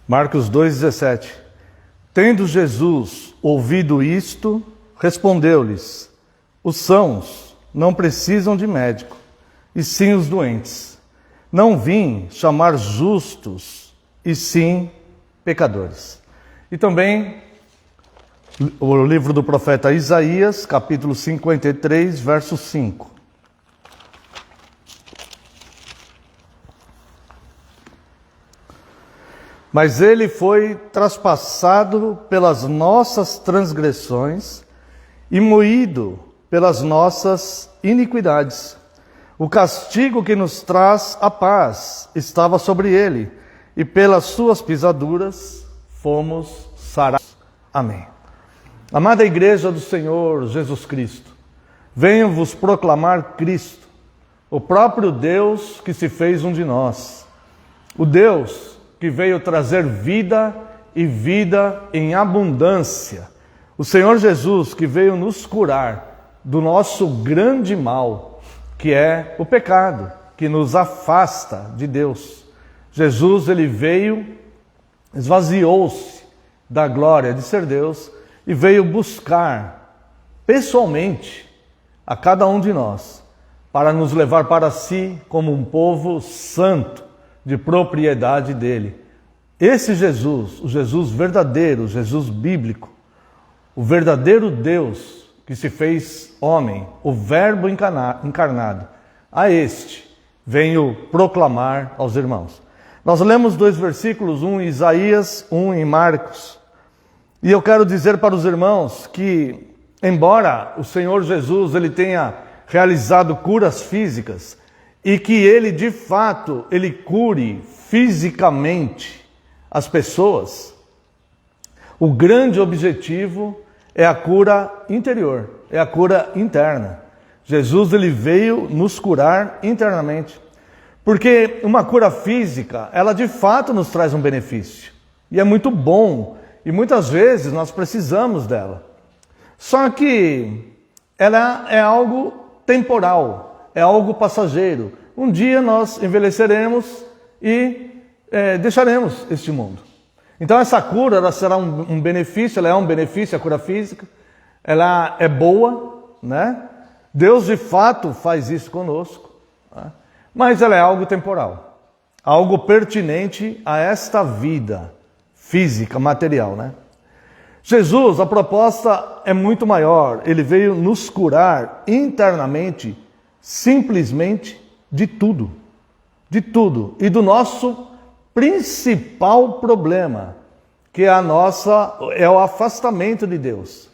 Marcos 2,17. Tendo Jesus ouvido isto, respondeu-lhes: os sãos não precisam de médico, e sim os doentes. Não vim chamar justos, e sim pecadores. E também o livro do profeta Isaías, capítulo 53, verso 5. Mas ele foi traspassado pelas nossas transgressões e moído pelas nossas iniquidades. O castigo que nos traz a paz estava sobre ele, e pelas suas pisaduras fomos sarados. Amém. Amada Igreja do Senhor Jesus Cristo, venho vos proclamar Cristo, o próprio Deus que se fez um de nós, o Deus que veio trazer vida e vida em abundância, o Senhor Jesus que veio nos curar do nosso grande mal, que é o pecado, que nos afasta de Deus. Jesus, ele veio, esvaziou-se da glória de ser Deus e veio buscar pessoalmente a cada um de nós para nos levar para si como um povo santo, de propriedade dele. Esse Jesus, o Jesus verdadeiro, o Jesus bíblico, o verdadeiro Deus que se fez homem, o Verbo encarnado, a este venho proclamar aos irmãos. Nós lemos 2 versículos, um em Isaías, um em Marcos. E eu quero dizer para os irmãos que, embora o Senhor Jesus ele tenha realizado curas físicas, e que ele, de fato, ele cure fisicamente as pessoas, o grande objetivo é a cura interior, é a cura interna. Jesus, ele veio nos curar internamente. Porque uma cura física, ela de fato nos traz um benefício. E é muito bom, e muitas vezes nós precisamos dela. Só que ela é algo temporal. É algo passageiro. Um dia nós envelheceremos e deixaremos este mundo. Então essa cura ela será um benefício, ela é um benefício, a cura física. Ela é boa, né? Deus de fato faz isso conosco. Né? Mas ela é algo temporal. Algo pertinente a esta vida física, material, né? Jesus, a proposta é muito maior. Ele veio nos curar internamente, simplesmente de tudo, e do nosso principal problema, que é o afastamento de Deus,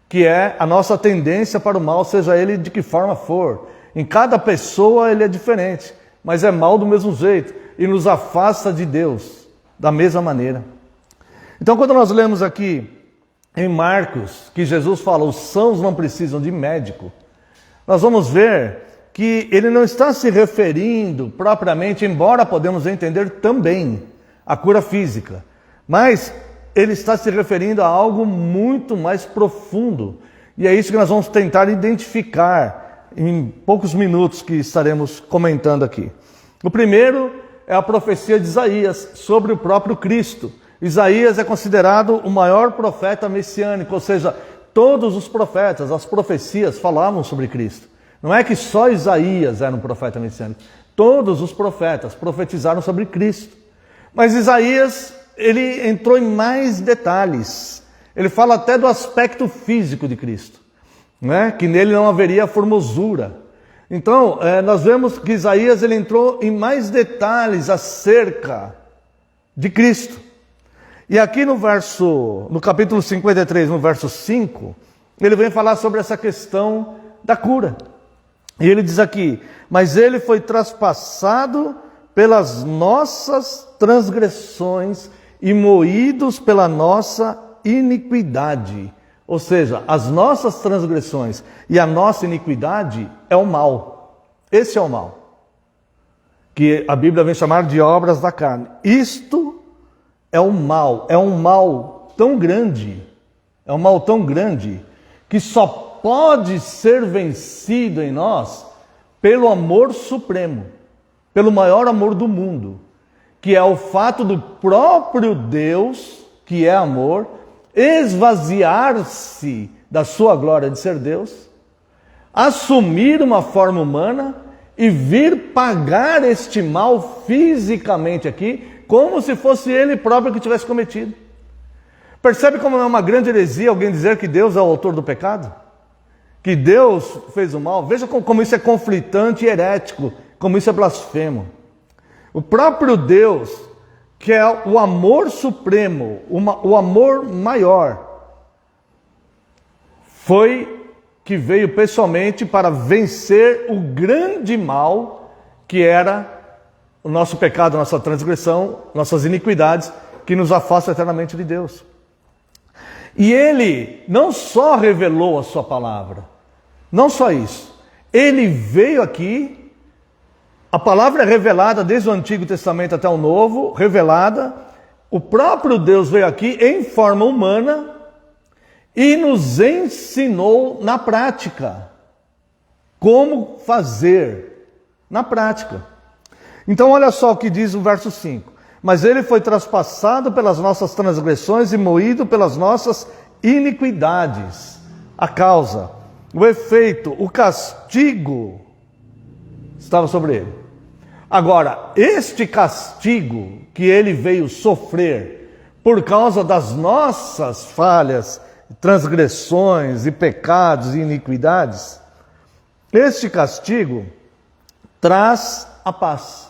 que é a nossa tendência para o mal, seja ele de que forma for. Em cada pessoa ele é diferente, mas é mal do mesmo jeito e nos afasta de Deus da mesma maneira. Então, quando nós lemos aqui em Marcos que Jesus fala, os sãos não precisam de médico, nós vamos ver que ele não está se referindo propriamente, embora podemos entender também a cura física, mas ele está se referindo a algo muito mais profundo. E é isso que nós vamos tentar identificar em poucos minutos que estaremos comentando aqui. O primeiro é a profecia de Isaías sobre o próprio Cristo. Isaías é considerado o maior profeta messiânico, ou seja, todos os profetas, as profecias falavam sobre Cristo. Não é que só Isaías era um profeta messiânico. Todos os profetas profetizaram sobre Cristo. Mas Isaías, ele entrou em mais detalhes. Ele fala até do aspecto físico de Cristo, né? Que nele não haveria formosura. Então, nós vemos que Isaías ele entrou em mais detalhes acerca de Cristo. E aqui no capítulo 53, no verso 5, ele vem falar sobre essa questão da cura. E ele diz aqui, mas ele foi traspassado pelas nossas transgressões e moídos pela nossa iniquidade. Ou seja, as nossas transgressões e a nossa iniquidade é o mal. Esse é o mal, que a Bíblia vem chamar de obras da carne. Isto é um mal tão grande, que só pode ser vencido em nós pelo amor supremo, pelo maior amor do mundo, que é o fato do próprio Deus, que é amor, esvaziar-se da sua glória de ser Deus, assumir uma forma humana e vir pagar este mal fisicamente aqui, como se fosse ele próprio que tivesse cometido. Percebe como é uma grande heresia alguém dizer que Deus é o autor do pecado? Que Deus fez o mal? Veja como isso é conflitante e herético, como isso é blasfemo. O próprio Deus, que é o amor supremo, o amor maior, foi que veio pessoalmente para vencer o grande mal que era o nosso pecado, nossa transgressão, nossas iniquidades, que nos afastam eternamente de Deus. E ele não só revelou a sua palavra, não só isso, ele veio aqui, a palavra é revelada desde o Antigo Testamento até o Novo, revelada, o próprio Deus veio aqui em forma humana e nos ensinou na prática como fazer na prática. Então olha só o que diz o verso 5. Mas ele foi traspassado pelas nossas transgressões e moído pelas nossas iniquidades. A causa, o efeito, o castigo estava sobre ele. Agora, este castigo que ele veio sofrer por causa das nossas falhas, transgressões e pecados e iniquidades, este castigo traz a paz.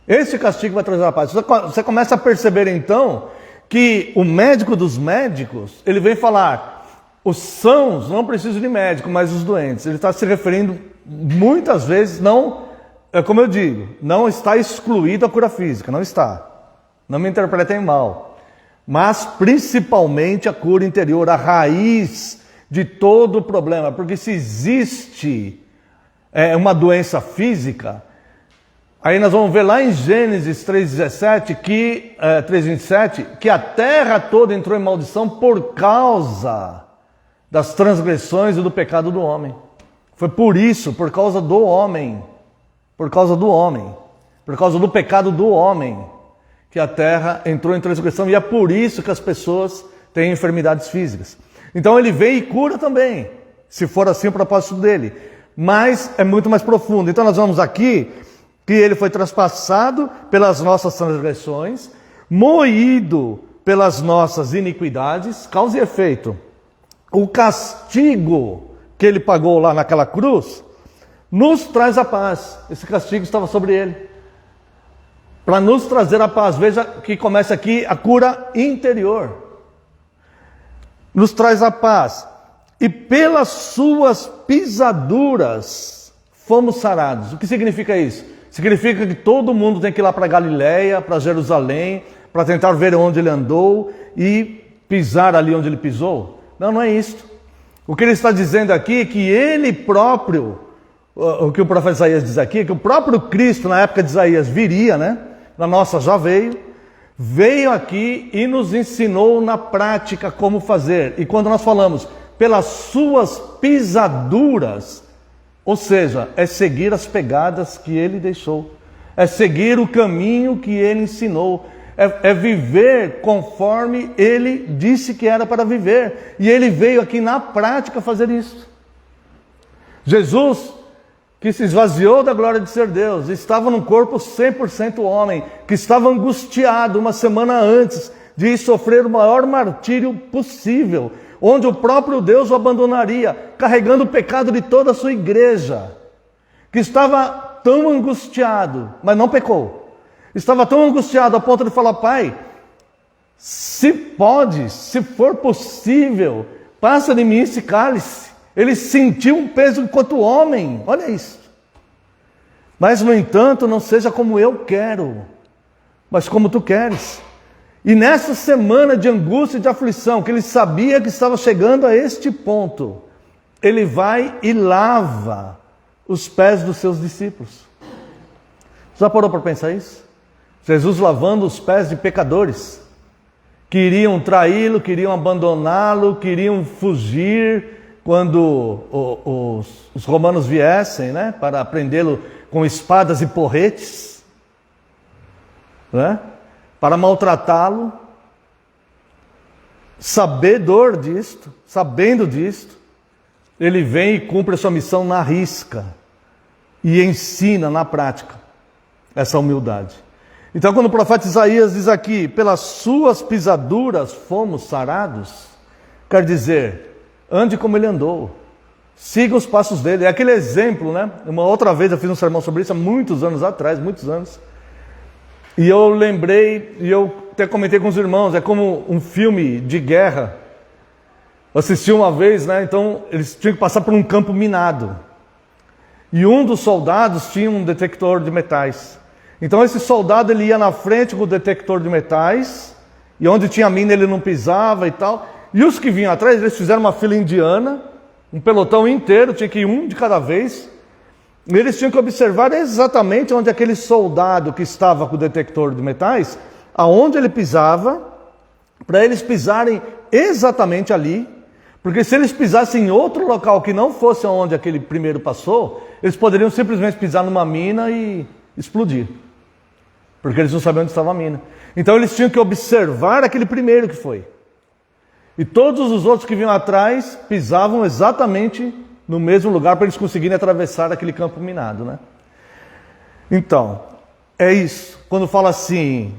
Esse castigo vai trazer a paz. Você começa a perceber então que o médico dos médicos, ele vem falar, os sãos não precisam de médico, mas os doentes. Ele está se referindo muitas vezes, não, como eu digo, não está excluído a cura física, não está. Não me interpretem mal. Mas principalmente a cura interior, a raiz de todo o problema. Porque se existe uma doença física, aí nós vamos ver lá em Gênesis 3,17, 3,27, que a terra toda entrou em maldição por causa das transgressões e do pecado do homem. Foi por isso, por causa do homem, por causa do pecado do homem, que a terra entrou em transgressão, e é por isso que as pessoas têm enfermidades físicas. Então ele vem e cura também, se for assim o propósito dele, mas é muito mais profundo. Então nós vamos aqui, que ele foi traspassado pelas nossas transgressões, moído pelas nossas iniquidades, causa e efeito. O castigo que ele pagou lá naquela cruz, nos traz a paz. Esse castigo estava sobre ele, para nos trazer a paz. Veja que começa aqui a cura interior. Nos traz a paz. E pelas suas pisaduras fomos sarados. O que significa isso? Significa que todo mundo tem que ir lá para Galiléia, para Jerusalém, para tentar ver onde ele andou e pisar ali onde ele pisou? Não, não é isso. O que ele está dizendo aqui é que ele próprio, o que o profeta Isaías diz aqui, é que o próprio Cristo, na época de Isaías, viria, né? Na nossa já veio aqui e nos ensinou na prática como fazer. E quando nós falamos pelas suas pisaduras, ou seja, é seguir as pegadas que ele deixou, é seguir o caminho que ele ensinou, é viver conforme ele disse que era para viver. E ele veio aqui na prática fazer isso. Jesus, que se esvaziou da glória de ser Deus, estava num corpo 100% homem, que estava angustiado uma semana antes de sofrer o maior martírio possível, onde o próprio Deus o abandonaria, carregando o pecado de toda a sua igreja, que estava tão angustiado, mas não pecou. Estava tão angustiado a ponto de falar: Pai, se pode, se for possível, passa de mim esse cálice. Ele sentiu um peso enquanto homem, olha isso. Mas, no entanto, não seja como eu quero, mas como tu queres. E nessa semana de angústia e de aflição, que ele sabia que estava chegando a este ponto, ele vai e lava os pés dos seus discípulos. Já parou para pensar isso? Jesus lavando os pés de pecadores, que iriam traí-lo, queriam abandoná-lo, queriam fugir quando os romanos viessem, né, para prendê-lo com espadas e porretes. né? Para maltratá-lo, sabedor disto, sabendo disto, ele vem e cumpre a sua missão na risca e ensina na prática essa humildade. Então, quando o profeta Isaías diz aqui, pelas suas pisaduras fomos sarados, quer dizer, ande como ele andou, siga os passos dele. É aquele exemplo, né? Uma outra vez eu fiz um sermão sobre isso há muitos anos atrás, muitos anos. E eu lembrei, e eu até comentei com os irmãos, é como um filme de guerra. Eu assisti uma vez, né? Então eles tinham que passar por um campo minado. E um dos soldados tinha um detector de metais. Então esse soldado ele ia na frente com o detector de metais, e onde tinha mina ele não pisava e tal. E os que vinham atrás, eles fizeram uma fila indiana, um pelotão inteiro, tinha que ir um de cada vez. E eles tinham que observar exatamente onde aquele soldado que estava com o detector de metais, aonde ele pisava, para eles pisarem exatamente ali, porque se eles pisassem em outro local que não fosse onde aquele primeiro passou, eles poderiam simplesmente pisar numa mina e explodir, porque eles não sabiam onde estava a mina. Então eles tinham que observar aquele primeiro que foi. E todos os outros que vinham atrás pisavam exatamente no mesmo lugar para eles conseguirem atravessar aquele campo minado, né? Então, é isso. Quando fala assim,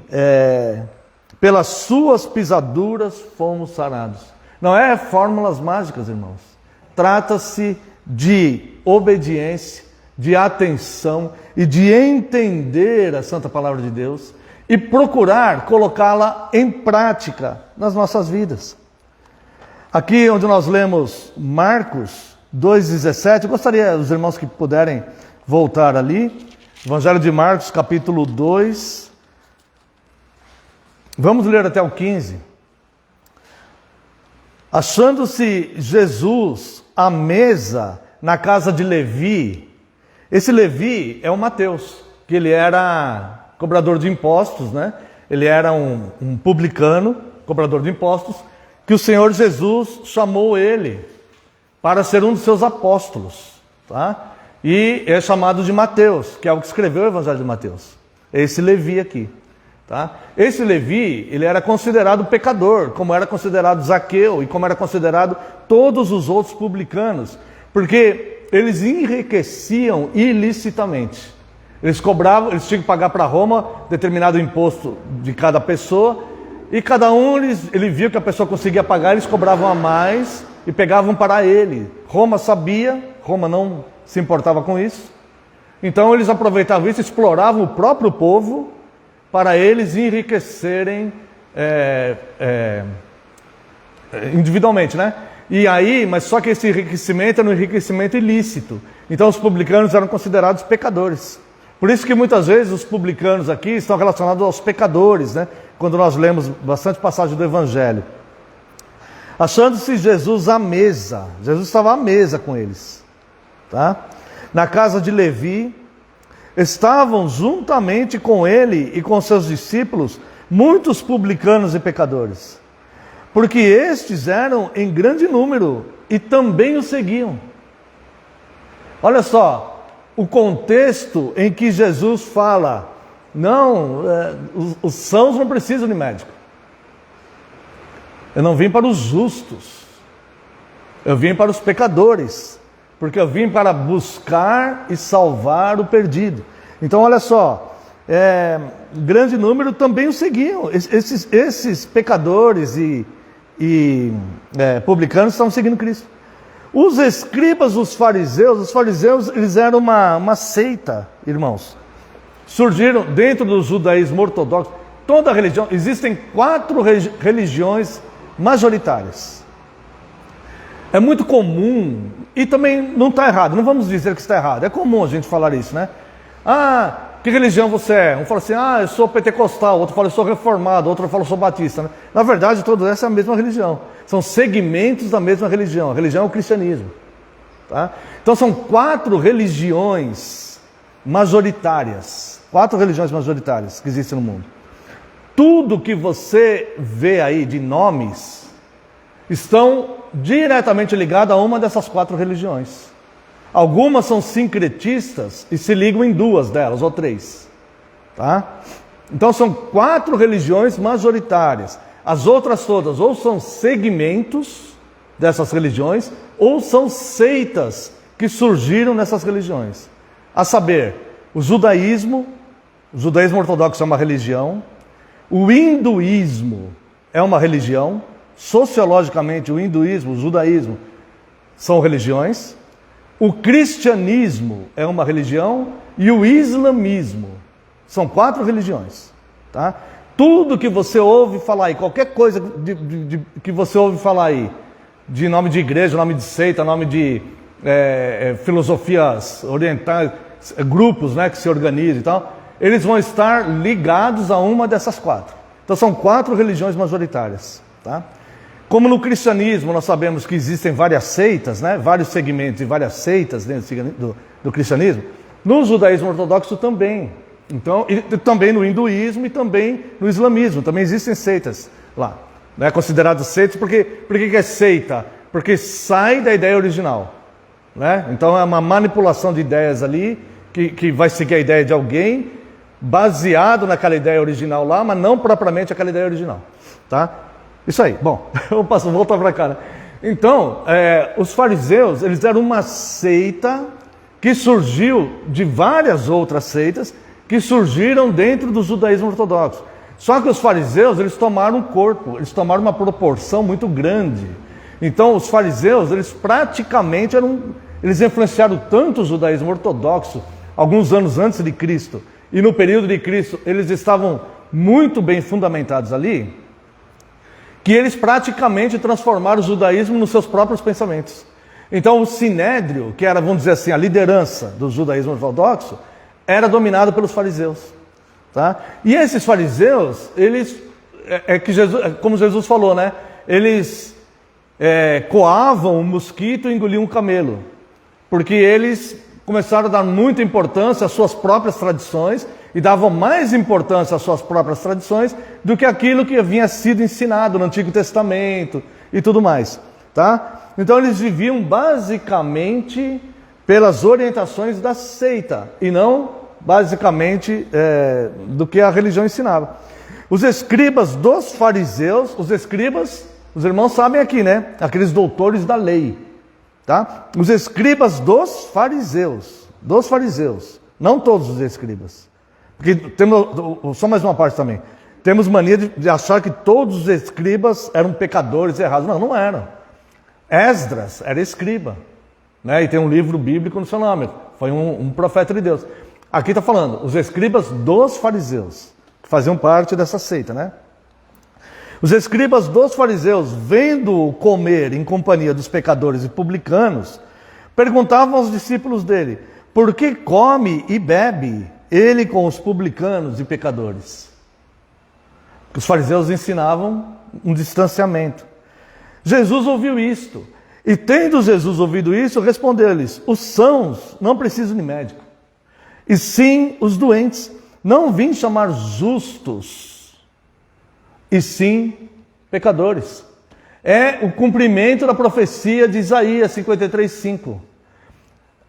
pelas suas pisaduras fomos sarados. Não é fórmulas mágicas, irmãos. Trata-se de obediência, de atenção e de entender a Santa Palavra de Deus e procurar colocá-la em prática nas nossas vidas. Aqui onde nós lemos Marcos 2,17, eu gostaria, os irmãos que puderem voltar ali, Evangelho de Marcos, capítulo 2, vamos ler até o 15. Achando-se Jesus à mesa na casa de Levi, esse Levi é o Mateus, que ele era cobrador de impostos, né? Ele era um publicano, cobrador de impostos, que o Senhor Jesus chamou ele para ser um dos seus apóstolos, tá? E é chamado de Mateus, que é o que escreveu o Evangelho de Mateus. Esse Levi aqui, tá? Esse Levi, ele era considerado pecador, como era considerado Zaqueu e como era considerado todos os outros publicanos, porque eles enriqueciam ilicitamente. Eles cobravam, eles tinham que pagar para Roma determinado imposto de cada pessoa, e cada um, ele via que a pessoa conseguia pagar, eles cobravam a mais e pegavam para ele. Roma sabia, Roma não se importava com isso. Então eles aproveitavam isso, exploravam o próprio povo para eles enriquecerem individualmente, né? E aí, mas só que esse enriquecimento era um enriquecimento ilícito. Então os publicanos eram considerados pecadores. Por isso que muitas vezes os publicanos aqui estão relacionados aos pecadores, né? Quando nós lemos bastante passagem do Evangelho. Achando-se Jesus à mesa, Jesus estava à mesa com eles, tá? Na casa de Levi, estavam juntamente com ele e com seus discípulos muitos publicanos e pecadores, porque estes eram em grande número e também o seguiam. Olha só, o contexto em que Jesus fala, não, os sãos não precisam de médico. Eu não vim para os justos, eu vim para os pecadores, porque eu vim para buscar e salvar o perdido. Então olha só, grande número também o seguiam, esses pecadores e publicanos estavam seguindo Cristo. Os escribas, os fariseus eles eram uma seita, irmãos. Surgiram dentro do judaísmo ortodoxo, toda a religião, existem 4 religiões majoritárias. É muito comum, e também não está errado, não vamos dizer que está errado, é comum a gente falar isso, né? Ah, que religião você é? Um fala assim, eu sou pentecostal, outro fala, eu sou reformado, outro fala, eu sou batista, né? Na verdade, toda essa é a mesma religião, são segmentos da mesma religião, a religião é o cristianismo, tá? Então são 4 religiões majoritárias, 4 religiões majoritárias que existem no mundo. Tudo que você vê aí de nomes estão diretamente ligados a uma dessas 4 religiões. Algumas são sincretistas e se ligam em 2 delas, ou 3. Tá? Então são 4 religiões majoritárias. As outras todas ou são segmentos dessas religiões, ou são seitas que surgiram nessas religiões. A saber, o judaísmo ortodoxo é uma religião, o hinduísmo é uma religião, sociologicamente o hinduísmo, o judaísmo são religiões, o cristianismo é uma religião e o islamismo são 4 religiões, tá? Tudo que você ouve falar aí, qualquer coisa que você ouve falar aí, de nome de igreja, nome de seita, nome de filosofias orientais, grupos, né, que se organizam e tal, eles vão estar ligados a uma dessas 4. Então são 4 religiões majoritárias, tá? Como no cristianismo nós sabemos que existem várias seitas, né, vários segmentos e várias seitas dentro do cristianismo, no judaísmo ortodoxo também. Então, e também no hinduísmo e também no islamismo, também existem seitas lá, né, consideradas seitas. Por que é seita? Porque sai da ideia original, né? Então é uma manipulação de ideias ali, que vai seguir a ideia de alguém, baseado naquela ideia original lá, mas não propriamente aquela ideia original, tá? Isso aí. Bom, eu posso voltar para cá, né? Então, os fariseus, eles eram uma seita que surgiu de várias outras seitas que surgiram dentro do judaísmo ortodoxo. Só que os fariseus, eles tomaram um corpo, eles tomaram uma proporção muito grande. Então, os fariseus, eles praticamente eles influenciaram tanto o judaísmo ortodoxo, alguns anos antes de Cristo, e no período de Cristo, eles estavam muito bem fundamentados ali, que eles praticamente transformaram o judaísmo nos seus próprios pensamentos. Então, o sinédrio, que era, vamos dizer assim, a liderança do judaísmo ortodoxo, era dominado pelos fariseus, tá? E esses fariseus, eles, como Jesus falou, né? Eles coavam um mosquito e engoliam um camelo, porque eles começaram a dar muita importância às suas próprias tradições e davam mais importância às suas próprias tradições do que aquilo que havia sido ensinado no Antigo Testamento e tudo mais, tá? Então eles viviam basicamente pelas orientações da seita e não basicamente do que a religião ensinava. Os escribas dos fariseus, os escribas, os irmãos sabem aqui, né? Aqueles doutores da lei, tá? Os escribas dos fariseus, não todos os escribas, porque temos só mais uma parte também. Temos mania de achar que todos os escribas eram pecadores errados. Não, não eram. Esdras era escriba, né? E tem um livro bíblico no seu nome, foi um profeta de Deus. Aqui está falando, os escribas dos fariseus, que faziam parte dessa seita, né? Os escribas dos fariseus, vendo-o comer em companhia dos pecadores e publicanos, perguntavam aos discípulos dele, por que come e bebe ele com os publicanos e pecadores? Os fariseus ensinavam um distanciamento. Jesus ouviu isto, e tendo Jesus ouvido isso, respondeu-lhes, os sãos não precisam de médico, e sim os doentes. Não vim chamar justos, e sim pecadores. É o cumprimento da profecia de Isaías 53:5.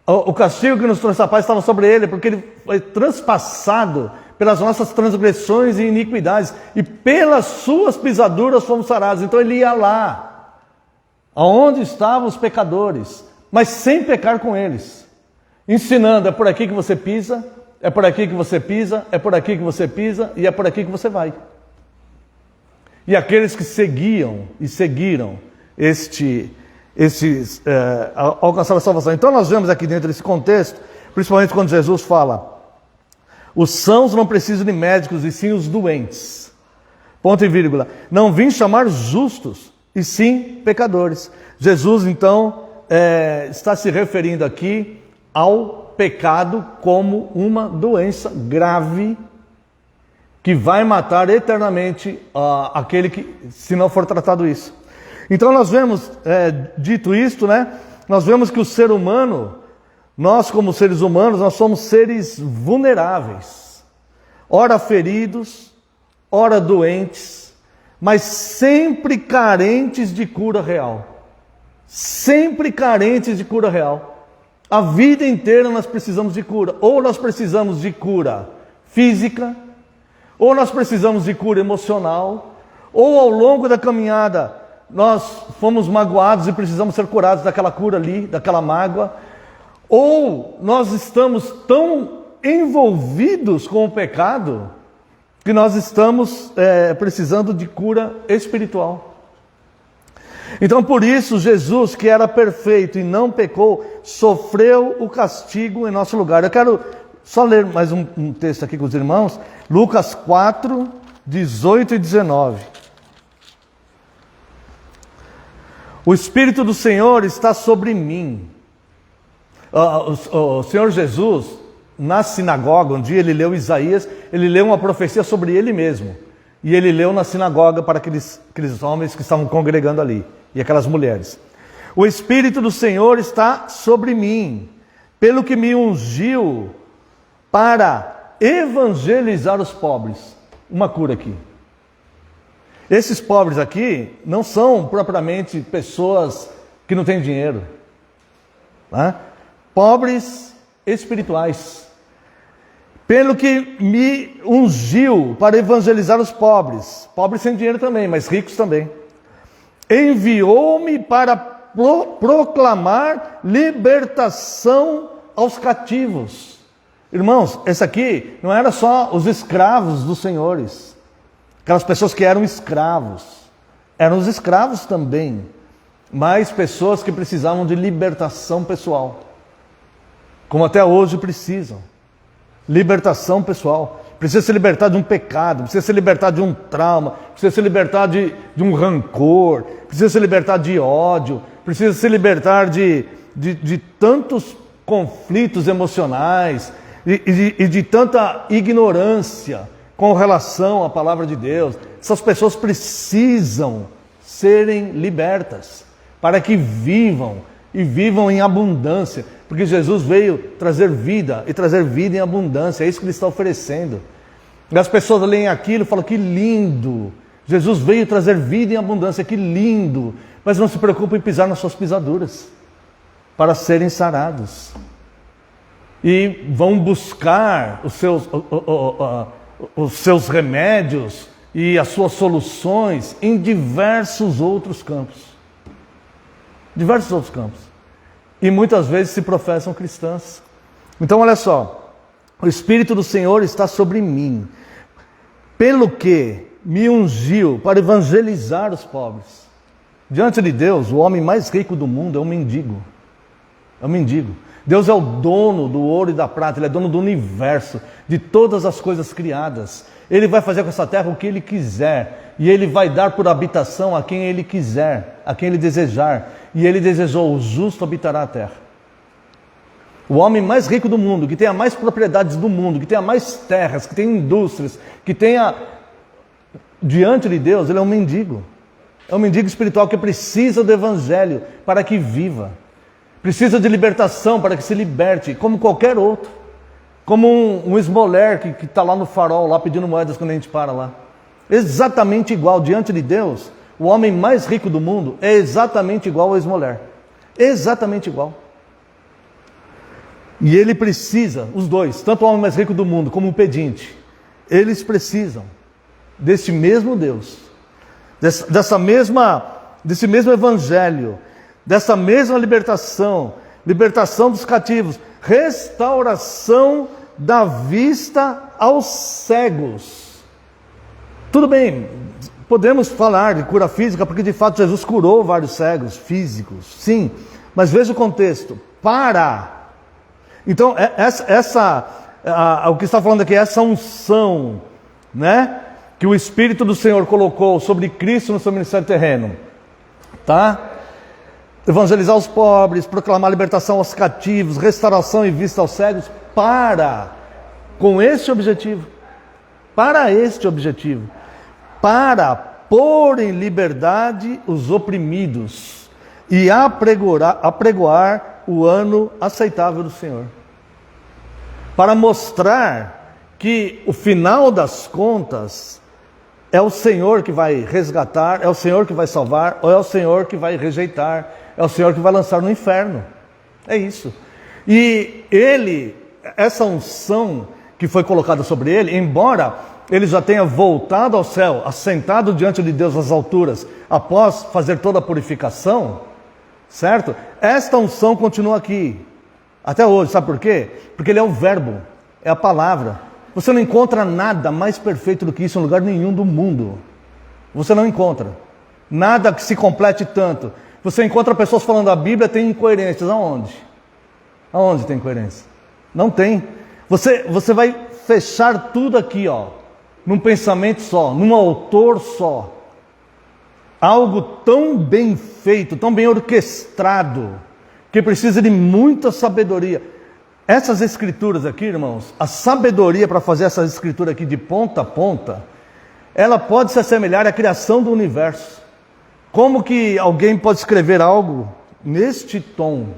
O castigo que nos trouxe a paz estava sobre ele, porque ele foi transpassado pelas nossas transgressões e iniquidades, e pelas suas pisaduras fomos sarados. Então ele ia lá, aonde estavam os pecadores, mas sem pecar com eles, ensinando, é por aqui que você pisa, é por aqui que você pisa, é por aqui que você pisa, e é por aqui que você vai. E aqueles que seguiam e seguiram alcançaram a salvação. Então nós vemos aqui dentro desse contexto, principalmente quando Jesus fala, os sãos não precisam de médicos, e sim os doentes. Ponto e vírgula. Não vim chamar justos, e sim pecadores. Jesus, então, está se referindo aqui ao pecado como uma doença grave que vai matar eternamente aquele que, se não for tratado isso. Então nós vemos, dito isto, né? Nós vemos que o ser humano, nós como seres humanos, nós somos seres vulneráveis, ora feridos, ora doentes, mas sempre carentes de cura real. Sempre carentes de cura real. A vida inteira nós precisamos de cura. Ou nós precisamos de cura física, ou nós precisamos de cura emocional, ou ao longo da caminhada nós fomos magoados e precisamos ser curados daquela cura ali, daquela mágoa, ou nós estamos tão envolvidos com o pecado que nós estamos precisando de cura espiritual. Então, por isso, Jesus, que era perfeito e não pecou, sofreu o castigo em nosso lugar. Eu quero só ler mais um texto aqui com os irmãos. Lucas 4, 18 e 19. O Espírito do Senhor está sobre mim. O Senhor Jesus, na sinagoga, um dia ele leu Isaías, ele leu uma profecia sobre ele mesmo. E ele leu na sinagoga para aqueles homens que estavam congregando ali, e aquelas mulheres. O Espírito do Senhor está sobre mim, pelo que me ungiu para evangelizar os pobres. Uma cura aqui. Esses pobres aqui não são propriamente pessoas que não têm dinheiro. Né? Pobres espirituais. Pelo que me ungiu para evangelizar os pobres. Pobres sem dinheiro também, mas ricos também. Enviou-me para proclamar libertação aos cativos. Irmãos, esse aqui não era só os escravos dos senhores. Aquelas pessoas que eram escravos. Eram os escravos também. Mas pessoas que precisavam de libertação pessoal. Como até hoje precisam. Libertação pessoal. Precisa se libertar de um pecado, precisa se libertar de um trauma, precisa se libertar de um rancor, precisa se libertar de ódio, precisa se libertar de tantos conflitos emocionais e de tanta ignorância com relação à palavra de Deus. Essas pessoas precisam serem libertas para que vivam e vivam em abundância, porque Jesus veio trazer vida e trazer vida em abundância. É isso que Ele está oferecendo. E as pessoas leem aquilo e falam: que lindo, Jesus veio trazer vida em abundância, que lindo. Mas não se preocupem em pisar nas suas pisaduras para serem sarados. E vão buscar os seus remédios e as suas soluções em diversos outros campos. Diversos outros campos. E muitas vezes se professam cristãs. Então olha só, o Espírito do Senhor está sobre mim, pelo que me ungiu para evangelizar os pobres. Diante de Deus, o homem mais rico do mundo é um mendigo. É um mendigo. Deus é o dono do ouro e da prata, Ele é dono do universo, de todas as coisas criadas. Ele vai fazer com essa terra o que Ele quiser, e Ele vai dar por habitação a quem Ele quiser, a quem Ele desejar. E Ele desejou: o justo habitará a terra. O homem mais rico do mundo, que tenha mais propriedades do mundo, que tenha mais terras, que tenha indústrias, que tenha... Diante de Deus, ele é um mendigo. É um mendigo espiritual que precisa do Evangelho para que viva. Precisa de libertação para que se liberte, como qualquer outro. Como um esmoler que está lá no farol, lá pedindo moedas quando a gente para lá. Exatamente igual. Diante de Deus, o homem mais rico do mundo é exatamente igual ao esmoler. Exatamente igual. E ele precisa, os dois, tanto o homem mais rico do mundo como o pedinte, eles precisam desse mesmo Deus, desse mesmo Evangelho, dessa mesma libertação dos cativos, restauração da vista aos cegos. Tudo bem, podemos falar de cura física, porque de fato Jesus curou vários cegos físicos, sim, mas veja o contexto: então o que está falando aqui é essa unção, né, que o Espírito do Senhor colocou sobre Cristo no seu ministério terreno, tá? Evangelizar os pobres, proclamar libertação aos cativos, restauração e vista aos cegos, com este objetivo, para pôr em liberdade os oprimidos e apregoar o ano aceitável do Senhor. Para mostrar que o final das contas é o Senhor que vai resgatar, é o Senhor que vai salvar, ou é o Senhor que vai rejeitar, é o Senhor que vai lançar no inferno. É isso. E essa unção que foi colocada sobre ele, embora ele já tenha voltado ao céu, assentado diante de Deus nas alturas, após fazer toda a purificação, certo? Esta unção continua aqui, até hoje, sabe por quê? Porque ele é o verbo, é a palavra. Você não encontra nada mais perfeito do que isso em lugar nenhum do mundo. Você não encontra. Nada que se complete tanto. Você encontra pessoas falando a Bíblia tem incoerências. Aonde? Aonde tem incoerência? Não tem. Você vai fechar tudo aqui, ó, num pensamento só, num autor só. Algo tão bem feito, tão bem orquestrado, que precisa de muita sabedoria. Essas escrituras aqui, irmãos, a sabedoria para fazer essas escrituras aqui de ponta a ponta, ela pode se assemelhar à criação do universo. Como que alguém pode escrever algo neste tom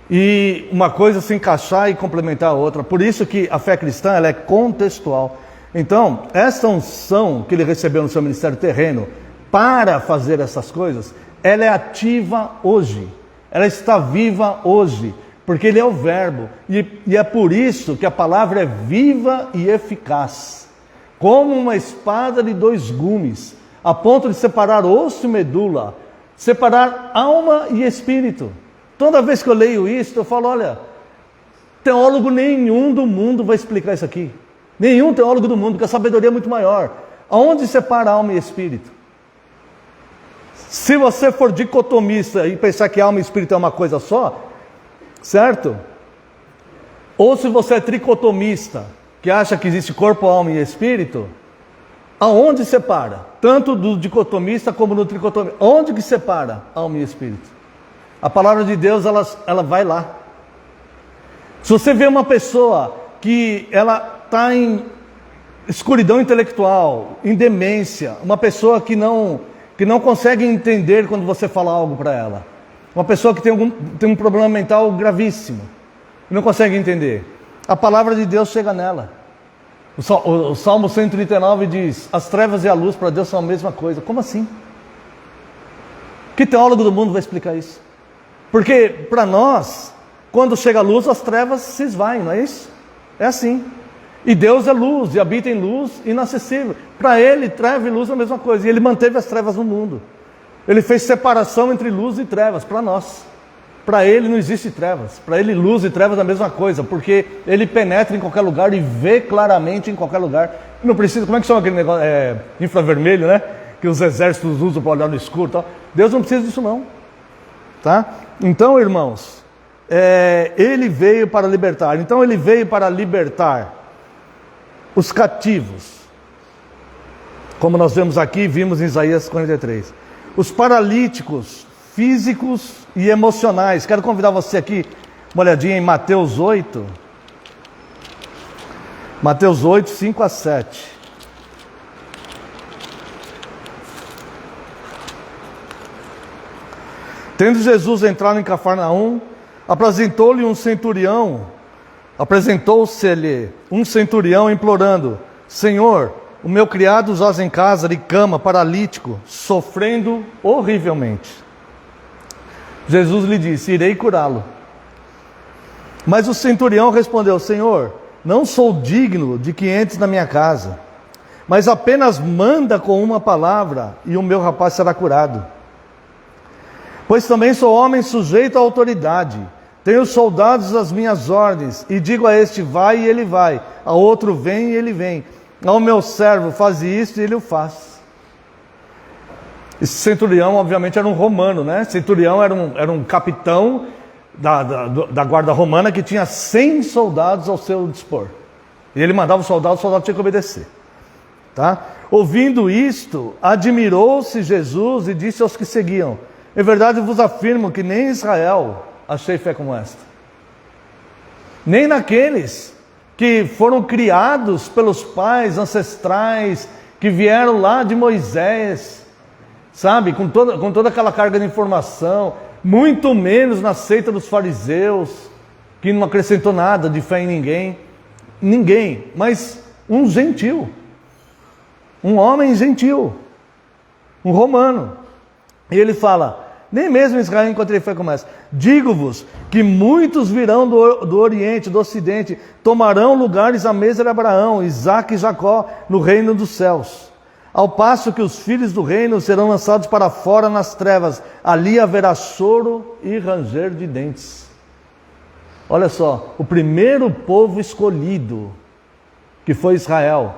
e uma coisa se encaixar e complementar a outra? Por isso que a fé cristã, ela é contextual. Então, essa unção que ele recebeu no seu ministério terreno para fazer essas coisas, ela é ativa hoje, ela está viva hoje, porque ele é o verbo, e é por isso que a palavra é viva e eficaz, como uma espada de 2 gumes, a ponto de separar osso e medula, separar alma e espírito. Toda vez que eu leio isso, eu falo, olha, teólogo nenhum do mundo vai explicar isso aqui. Nenhum teólogo do mundo, porque a sabedoria é muito maior. Aonde separa alma e espírito? Se você for dicotomista e pensar que alma e espírito é uma coisa só, certo? Ou se você é tricotomista, que acha que existe corpo, alma e espírito, aonde separa? Tanto do dicotomista como do tricotomista. Onde que separa alma e espírito? A palavra de Deus, ela vai lá. Se você vê uma pessoa que ela está em escuridão intelectual, em demência, uma pessoa que não consegue entender quando você fala algo para ela, uma pessoa que tem um problema mental gravíssimo, e não consegue entender, a palavra de Deus chega nela. O Salmo 139 diz, as trevas e a luz para Deus são a mesma coisa. Como assim? Que teólogo do mundo vai explicar isso? Porque para nós, quando chega a luz, as trevas se esvaem, não é isso? É assim. E Deus é luz, e habita em luz inacessível. Para ele, treva e luz é a mesma coisa. E ele manteve as trevas no mundo. Ele fez separação entre luz e trevas para nós. Para ele não existe trevas. Para ele luz e trevas é a mesma coisa. Porque ele penetra em qualquer lugar e vê claramente em qualquer lugar. Não precisa, como é que chama aquele negócio? Infravermelho, né? Que os exércitos usam para olhar no escuro e tal. Deus não precisa disso não. Tá? Então, irmãos, ele veio para libertar. Então ele veio para libertar os cativos, como nós vemos aqui, vimos em Isaías 43. Os paralíticos físicos e emocionais. Quero convidar você aqui, uma olhadinha em Mateus 8. Mateus 8, 5 a 7. Tendo Jesus entrado em Cafarnaum, apresentou-se-lhe um centurião implorando, Senhor, o meu criado jaz em casa de cama, paralítico, sofrendo horrivelmente. Jesus lhe disse, irei curá-lo. Mas o centurião respondeu, Senhor, não sou digno de que entres na minha casa, mas apenas manda com uma palavra e o meu rapaz será curado. Pois também sou homem sujeito à autoridade, tenho soldados às minhas ordens, e digo a este, vai e ele vai, a outro vem e ele vem, ao meu servo faz isto e ele o faz. Esse centurião obviamente era um romano, né? Centurião era um capitão da guarda romana que tinha 100 soldados ao seu dispor. E ele mandava o soldado tinha que obedecer. Tá? Ouvindo isto, admirou-se Jesus e disse aos que seguiam, em verdade vos afirmo que nem em Israel achei fé como esta. Nem naqueles que foram criados pelos pais ancestrais, que vieram lá de Moisés, sabe, com toda aquela carga de informação, muito menos na seita dos fariseus, que não acrescentou nada de fé em ninguém, mas um gentil, um homem gentil, um romano. E ele fala, nem mesmo Israel encontrei fé como essa. Digo-vos que muitos virão do Oriente, do Ocidente, tomarão lugares à mesa de Abraão, Isaque e Jacó no reino dos céus. Ao passo que os filhos do reino serão lançados para fora nas trevas, ali haverá choro e ranger de dentes. Olha só, o primeiro povo escolhido, que foi Israel,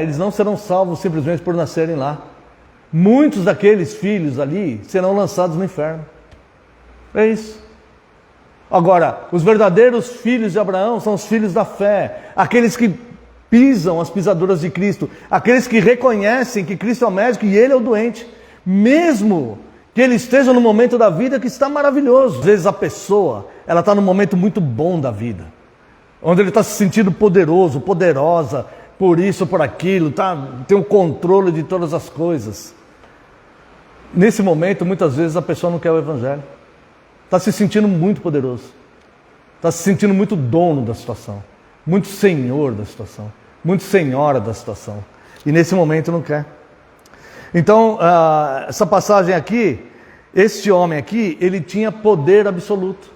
eles não serão salvos simplesmente por nascerem lá. Muitos daqueles filhos ali serão lançados no inferno. É isso. Agora, os verdadeiros filhos de Abraão são os filhos da fé, aqueles que pisam as pisaduras de Cristo, aqueles que reconhecem que Cristo é o médico e Ele é o doente, mesmo que ele esteja no momento da vida que está maravilhoso. Às vezes a pessoa, ela está num momento muito bom da vida, onde ele está se sentindo poderoso, poderosa, por isso, por aquilo, tem o controle de todas as coisas. Nesse momento, muitas vezes a pessoa não quer o Evangelho. Está se sentindo muito poderoso. Está se sentindo muito dono da situação. Muito senhor da situação. Muito senhora da situação. E nesse momento não quer. Então, essa passagem aqui, este homem aqui, ele tinha poder absoluto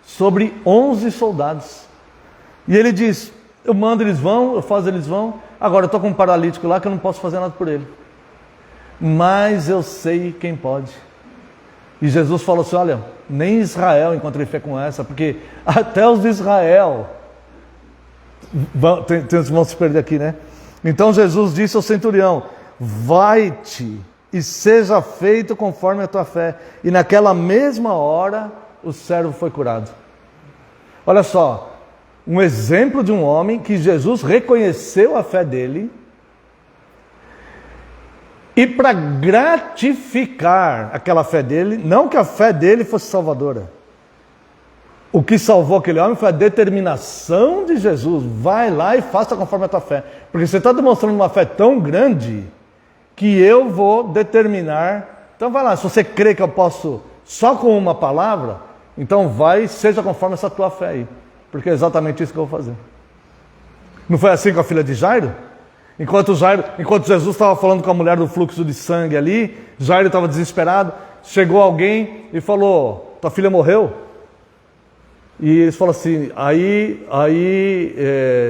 sobre 11 soldados. E ele diz, eu mando, eles vão, eu faço, eles vão. Agora eu estou com um paralítico lá que eu não posso fazer nada por ele. Mas eu sei quem pode. E Jesus falou assim, olha, nem Israel encontrei fé com essa, porque até os de Israel vão se perder aqui, né? Então Jesus disse ao centurião, vai-te e seja feito conforme a tua fé. E naquela mesma hora o servo foi curado. Olha só, um exemplo de um homem que Jesus reconheceu a fé dele, e para gratificar aquela fé dele, não que a fé dele fosse salvadora. O que salvou aquele homem foi a determinação de Jesus. Vai lá e faça conforme a tua fé. Porque você está demonstrando uma fé tão grande que eu vou determinar. Então vai lá, se você crê que eu posso só com uma palavra, então vai, seja conforme essa tua fé aí. Porque é exatamente isso que eu vou fazer. Não foi assim com a filha de Jairo? Enquanto Jesus estava falando com a mulher do fluxo de sangue ali, Jairo estava desesperado, chegou alguém e falou, tua filha morreu? E eles falaram assim,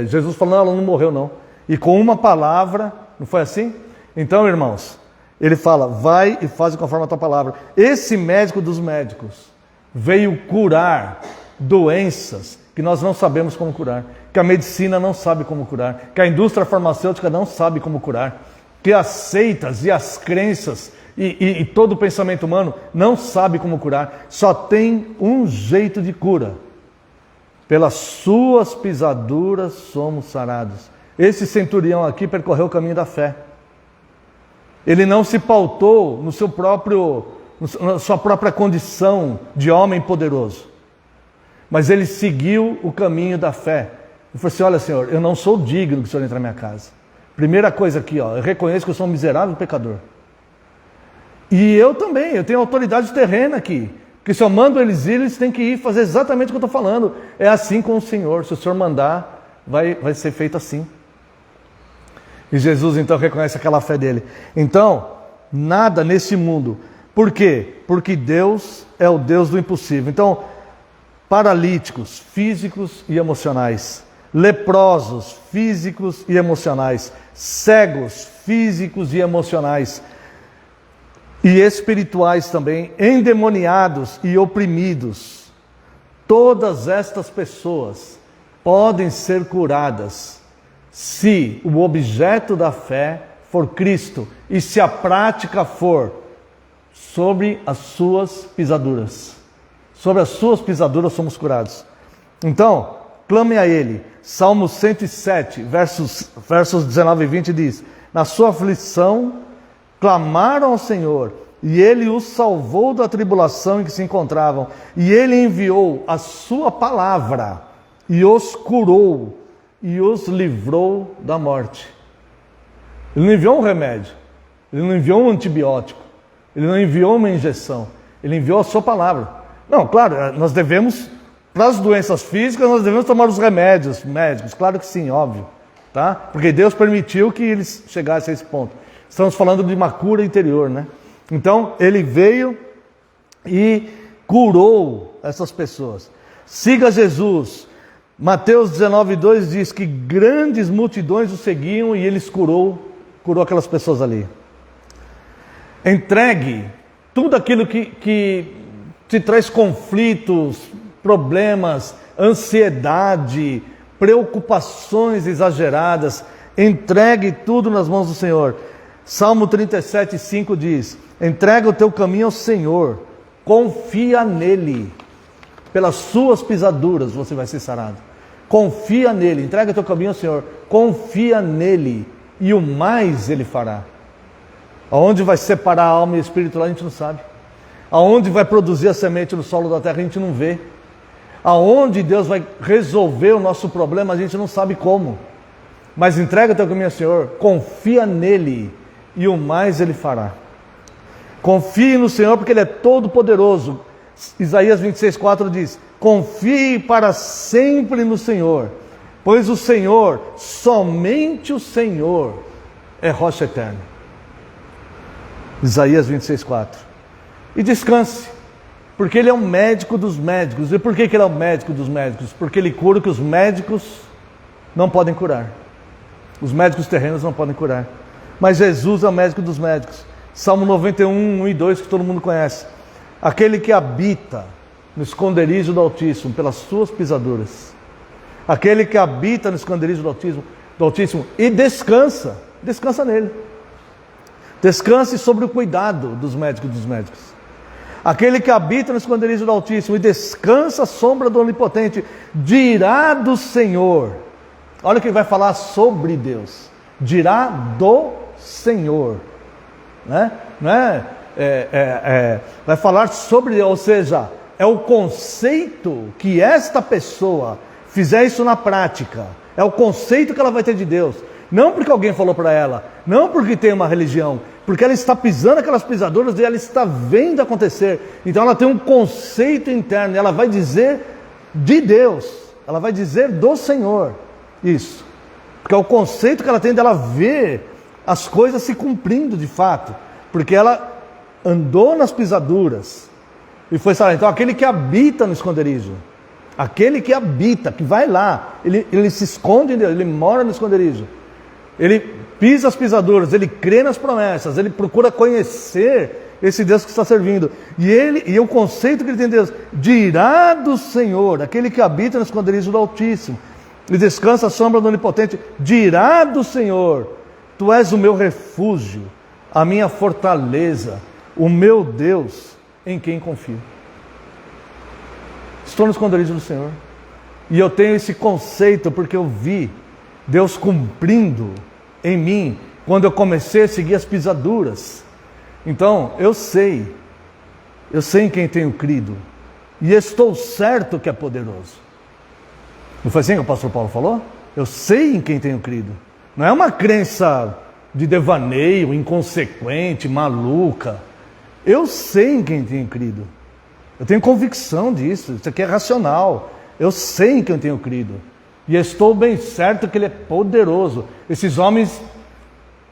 Jesus falou, não, ela não morreu não. E com uma palavra, não foi assim? Então, irmãos, ele fala, vai e faz conforme a tua palavra. Esse médico dos médicos veio curar doenças que nós não sabemos como curar, que a medicina não sabe como curar, que a indústria farmacêutica não sabe como curar, que as seitas e as crenças e todo o pensamento humano não sabe como curar. Só tem um jeito de cura. Pelas suas pisaduras somos sarados. Esse centurião aqui percorreu o caminho da fé. Ele não se pautou na sua própria condição de homem poderoso. Mas ele seguiu o caminho da fé. Ele falou assim, olha Senhor, eu não sou digno que o Senhor entre na minha casa. Primeira coisa aqui, eu reconheço que eu sou um miserável pecador. E eu também, eu tenho autoridade terrena aqui. Porque se eu mando eles ir, eles têm que ir fazer exatamente o que eu estou falando. É assim com o Senhor, se o Senhor mandar, vai ser feito assim. E Jesus então reconhece aquela fé dele. Então, nada nesse mundo. Por quê? Porque Deus é o Deus do impossível. Então, paralíticos, físicos e emocionais, leprosos, físicos e emocionais, cegos, físicos e emocionais, e espirituais também, endemoniados e oprimidos. Todas estas pessoas podem ser curadas se o objeto da fé for Cristo e se a prática for sobre as suas pisaduras. Sobre as suas pisaduras somos curados. Então, clame a Ele. Salmo 107, versos 19 e 20 diz, na sua aflição clamaram ao Senhor, e Ele os salvou da tribulação em que se encontravam, e Ele enviou a sua palavra, e os curou, e os livrou da morte. Ele não enviou um remédio, Ele não enviou um antibiótico, Ele não enviou uma injeção, Ele enviou a sua palavra. Não, claro, nós devemos, para as doenças físicas, nós devemos tomar os remédios médicos, claro que sim, óbvio, tá? Porque Deus permitiu que eles chegassem a esse ponto. Estamos falando de uma cura interior, né? Então, ele veio e curou essas pessoas. Siga Jesus. Mateus 19:2 diz que grandes multidões o seguiam e eles curou aquelas pessoas ali. Entregue tudo aquilo que te traz conflitos, problemas, ansiedade, preocupações exageradas. Entregue tudo nas mãos do Senhor. Salmo 37:5 diz: entrega o teu caminho ao Senhor, confia nele, pelas suas pisaduras você vai ser sarado. Confia nele, entrega o teu caminho ao Senhor, confia nele, e o mais ele fará. Aonde vai separar a alma e o espírito lá a gente não sabe. Aonde vai produzir a semente no solo da terra a gente não vê. Aonde Deus vai resolver o nosso problema a gente não sabe como. Mas entrega o teu caminho ao Senhor, confia nele, e o mais ele fará. Confie no Senhor porque ele é todo poderoso. Isaías 26:4 diz: confie para sempre no Senhor, pois o Senhor, somente o Senhor, é rocha eterna. Isaías 26:4. E descanse, porque ele é o médico dos médicos. E por que ele é o médico dos médicos? Porque ele cura o que os médicos não podem curar. Os médicos terrenos não podem curar. Mas Jesus é o médico dos médicos. Salmo 91, 1 e 2, que todo mundo conhece. Aquele que habita no esconderijo do Altíssimo, pelas suas pisaduras. Aquele que habita no esconderijo do Altíssimo e descansa nele. Descanse sobre o cuidado dos médicos dos médicos. Aquele que habita no esconderijo do Altíssimo e descansa à sombra do Onipotente, dirá do Senhor. Olha o que ele vai falar sobre Deus. Dirá do Senhor. Né? Não é? Vai falar sobre Deus, ou seja, é o conceito que esta pessoa fizer isso na prática. É o conceito que ela vai ter de Deus. Não porque alguém falou para ela, não porque tem uma religião, porque ela está pisando aquelas pisaduras e ela está vendo acontecer. Então ela tem um conceito interno, ela vai dizer de Deus, ela vai dizer do Senhor. Isso, porque é o conceito que ela tem dela ver as coisas se cumprindo de fato, porque ela andou nas pisaduras e foi sarada. Então aquele que habita no esconderijo, aquele que habita, que vai lá, ele se esconde em Deus, ele mora no esconderijo, ele pisa as pisaduras, ele crê nas promessas, ele procura conhecer esse Deus que está servindo, e o conceito que ele tem de Deus, dirá do Senhor, aquele que habita no esconderijo do Altíssimo e descansa à sombra do Onipotente, dirá do Senhor: tu és o meu refúgio, a minha fortaleza, o meu Deus em quem confio. Estou no esconderijo do Senhor, e eu tenho esse conceito porque eu vi Deus cumprindo em mim quando eu comecei a seguir as pisaduras. Então eu sei em quem tenho crido, e estou certo que é poderoso. Não foi assim que o pastor Paulo falou? Eu sei em quem tenho crido. Não é uma crença de devaneio, inconsequente, maluca. Eu sei em quem tenho crido. Eu tenho convicção disso. Isso aqui é racional. Eu sei em quem tenho crido. E estou bem certo que ele é poderoso. Esses homens